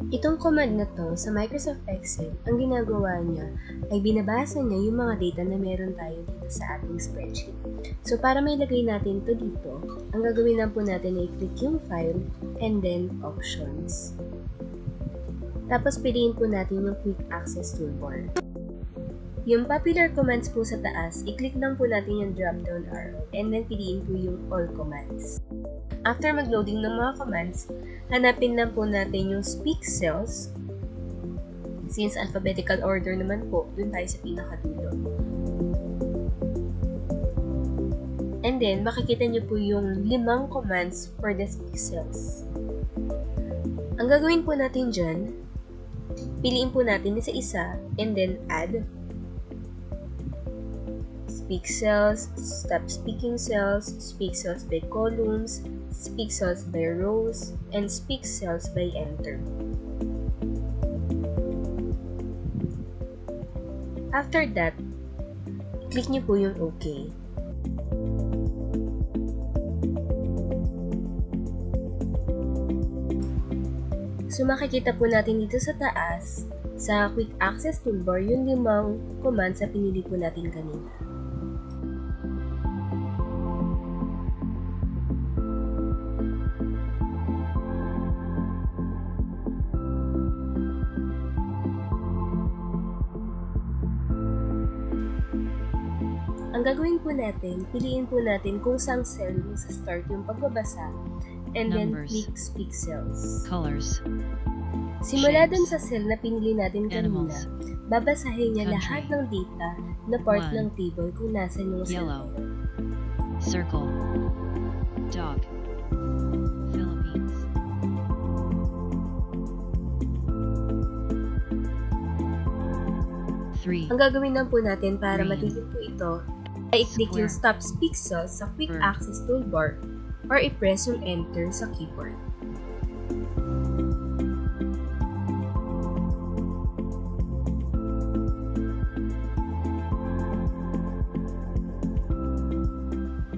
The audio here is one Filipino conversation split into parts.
Itong command na to sa Microsoft Excel, ang ginagawa niya ay binabasa niya yung mga data na meron tayo dito sa ating spreadsheet. So para may lagay natin to dito, ang gagawin lang po natin ay click yung file and then options. Tapos piliin po natin yung quick access toolbar. Yung popular commands po sa taas, i-click lang po natin yung drop-down arrow and then piliin po yung all commands. After mag-loading ng mga commands, hanapin lang po natin yung speak cells. Since alphabetical order naman po, dun tayo sa pinakadulo. And then, makikita nyo po yung 5 commands for the speak cells. Ang gagawin po natin dyan, piliin po natin isa-isa and then add speak cells, stop speaking cells, speak cells by columns, speak cells by rows, and speak cells by enter. After that, click nyo po yung OK. So makikita po natin dito sa taas, sa quick access toolbar, yung 5 commands na pinili po natin kanina. Ang gagawin po natin, piliin po natin kung saan cell yung sa start yung pagbabasa and Numbers, then click speak cells. colors, Simula shapes, dun sa cell na pinili natin kanina, animals, babasahin niya country, lahat ng data na part 1, ng table kung nasan yung cell. yellow, circle, dog, Philippines, three, Ang gagawin lang po natin para green, matigil po ito, ay i-click yung square, stop speak cells sa quick bird, access toolbar or i-press yung enter sa keyboard.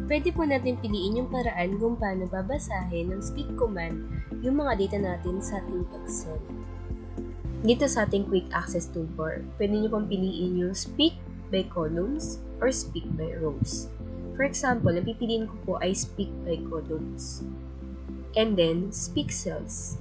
Pwede po natin piliin yung paraan kung paano babasahin ng speak command yung mga data natin sa ating Excel. Dito sa ating quick access toolbar, pwede nyo pong piliin yung speak by columns or speak by rows. For example, ang pipiliin ko po ay speak by columns. And then, speak cells.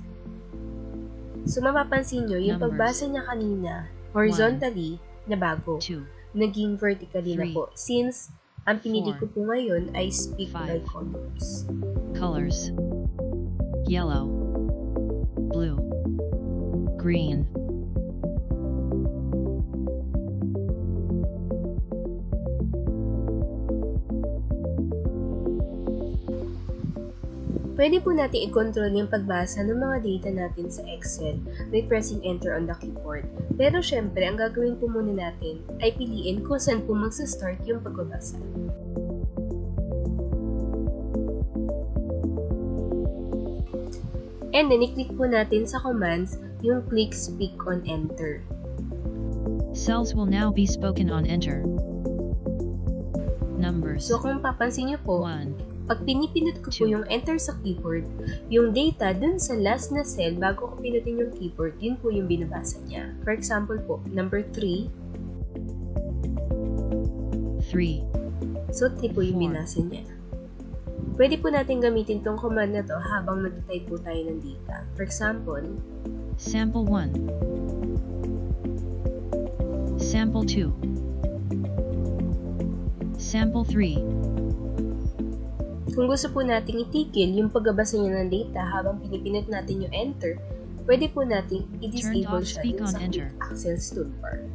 So, mapapansin nyo, yung Numbers, pagbasa niya kanina, horizontally, na bago. 2, Naging vertically na 3, po. Since, ang pinili 4, ko po ngayon ay speak by 5, columns. colors, yellow, blue, green, Pwede po natin i-control yung pagbasa ng mga data natin sa Excel by pressing enter on the keyboard. Pero syempre, ang gagawin po muna natin ay piliin kung saan po magsa-start yung pagbabasa. And then, i-click po natin sa commands yung click speak on enter. cells will now be spoken on enter, numbers, So kung papansin niyo po, 1, pag pinipindot ko po yung enter sa keyboard, yung data dun sa last na cell bago ko pinutin yung keyboard, yun po yung binabasa niya. For example po, number 3. 3, So 3 po yung binasa niya. Pwede po natin gamitin tong command na to habang nag-type po tayo ng data. For example, sample 1, sample 2, sample 3, kung gusto po natin itigil yung pagbabasa niya ng data habang pinipindot natin yung enter, pwede po natin i-disable siya dun sa quick access toolbar.